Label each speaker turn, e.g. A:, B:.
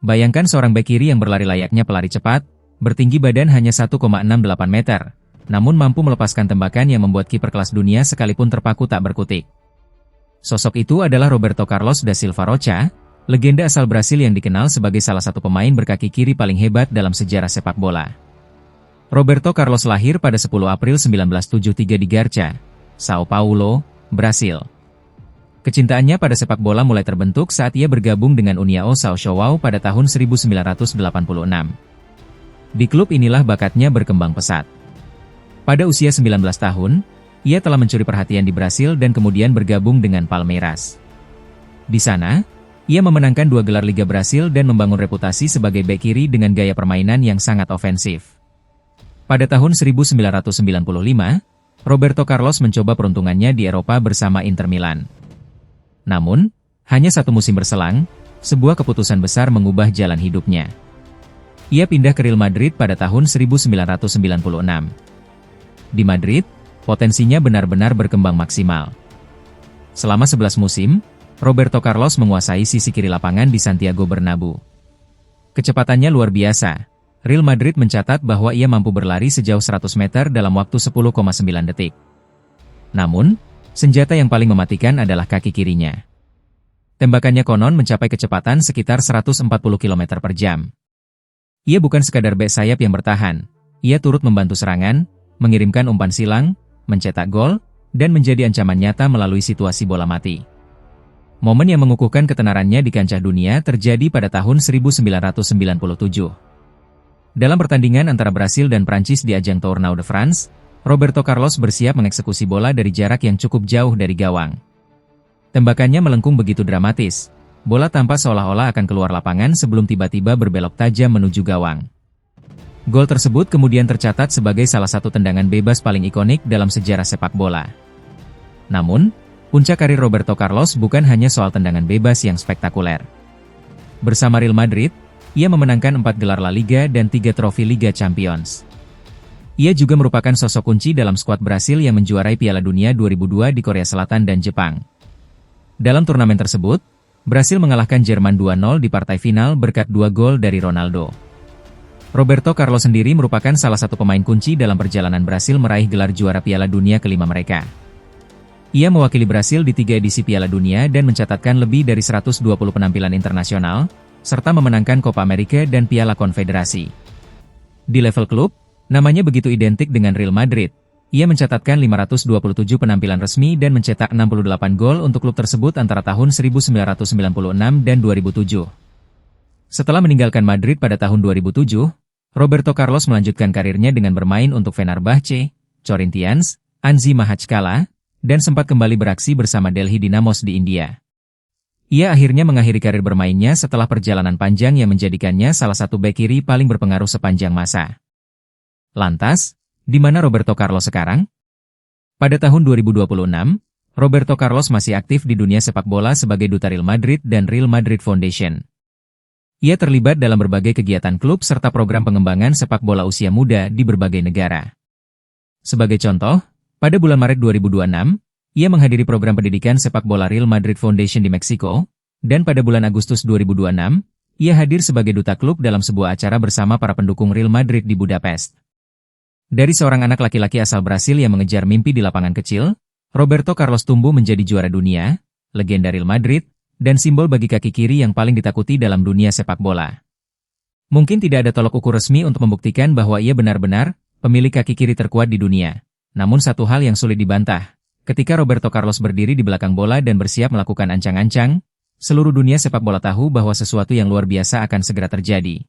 A: Bayangkan seorang bek kiri yang berlari layaknya pelari cepat, bertinggi badan hanya 1,68 meter, namun mampu melepaskan tembakan yang membuat kiper kelas dunia sekalipun terpaku tak berkutik. Sosok itu adalah Roberto Carlos da Silva Rocha, legenda asal Brasil yang dikenal sebagai salah satu pemain berkaki kiri paling hebat dalam sejarah sepak bola. Roberto Carlos lahir pada 10 April 1973 di Garça, São Paulo, Brasil. Kecintaannya pada sepak bola mulai terbentuk saat ia bergabung dengan União São João pada tahun 1986. Di klub inilah bakatnya berkembang pesat. Pada usia 19 tahun, ia telah mencuri perhatian di Brasil dan kemudian bergabung dengan Palmeiras. Di sana, ia memenangkan 2 gelar Liga Brasil dan membangun reputasi sebagai bek kiri dengan gaya permainan yang sangat ofensif. Pada tahun 1995, Roberto Carlos mencoba peruntungannya di Eropa bersama Inter Milan. Namun, hanya 1 musim berselang, sebuah keputusan besar mengubah jalan hidupnya. Ia pindah ke Real Madrid pada tahun 1996. Di Madrid, potensinya benar-benar berkembang maksimal. Selama 11 musim, Roberto Carlos menguasai sisi kiri lapangan di Santiago Bernabéu. Kecepatannya luar biasa. Real Madrid mencatat bahwa ia mampu berlari sejauh 100 meter dalam waktu 10,9 detik. Namun, senjata yang paling mematikan adalah kaki kirinya. Tembakannya konon mencapai kecepatan sekitar 140 km per jam. Ia bukan sekadar bek sayap yang bertahan, ia turut membantu serangan, mengirimkan umpan silang, mencetak gol, dan menjadi ancaman nyata melalui situasi bola mati. Momen yang mengukuhkan ketenarannya di kancah dunia terjadi pada tahun 1997. Dalam pertandingan antara Brasil dan Prancis di ajang Tournoi de France, Roberto Carlos bersiap mengeksekusi bola dari jarak yang cukup jauh dari gawang. Tembakannya melengkung begitu dramatis, bola tampak seolah-olah akan keluar lapangan sebelum tiba-tiba berbelok tajam menuju gawang. Gol tersebut kemudian tercatat sebagai salah satu tendangan bebas paling ikonik dalam sejarah sepak bola. Namun, puncak karir Roberto Carlos bukan hanya soal tendangan bebas yang spektakuler. Bersama Real Madrid, ia memenangkan 4 gelar La Liga dan 3 trofi Liga Champions. Ia juga merupakan sosok kunci dalam skuad Brasil yang menjuarai Piala Dunia 2002 di Korea Selatan dan Jepang. Dalam turnamen tersebut, Brasil mengalahkan Jerman 2-0 di partai final berkat 2 gol dari Ronaldo. Roberto Carlos sendiri merupakan salah satu pemain kunci dalam perjalanan Brasil meraih gelar juara Piala Dunia kelima mereka. Ia mewakili Brasil di 3 edisi Piala Dunia dan mencatatkan lebih dari 120 penampilan internasional, serta memenangkan Copa America dan Piala Konfederasi. Di level klub, namanya begitu identik dengan Real Madrid. Ia mencatatkan 527 penampilan resmi dan mencetak 68 gol untuk klub tersebut antara tahun 1996 dan 2007. Setelah meninggalkan Madrid pada tahun 2007, Roberto Carlos melanjutkan karirnya dengan bermain untuk Fenerbahce, Corinthians, Anzi Mahachkala, dan sempat kembali beraksi bersama Delhi Dynamos di India. Ia akhirnya mengakhiri karir bermainnya setelah perjalanan panjang yang menjadikannya salah satu bek kiri paling berpengaruh sepanjang masa. Lantas, di mana Roberto Carlos sekarang? Pada tahun 2026, Roberto Carlos masih aktif di dunia sepak bola sebagai duta Real Madrid dan Real Madrid Foundation. Ia terlibat dalam berbagai kegiatan klub serta program pengembangan sepak bola usia muda di berbagai negara. Sebagai contoh, pada bulan Maret 2026, ia menghadiri program pendidikan sepak bola Real Madrid Foundation di Meksiko, dan pada bulan Agustus 2026, ia hadir sebagai duta klub dalam sebuah acara bersama para pendukung Real Madrid di Budapest. Dari seorang anak laki-laki asal Brasil yang mengejar mimpi di lapangan kecil, Roberto Carlos tumbuh menjadi juara dunia, legenda Real Madrid, dan simbol bagi kaki kiri yang paling ditakuti dalam dunia sepak bola. Mungkin tidak ada tolok ukur resmi untuk membuktikan bahwa ia benar-benar pemilik kaki kiri terkuat di dunia. Namun satu hal yang sulit dibantah, ketika Roberto Carlos berdiri di belakang bola dan bersiap melakukan ancang-ancang, seluruh dunia sepak bola tahu bahwa sesuatu yang luar biasa akan segera terjadi.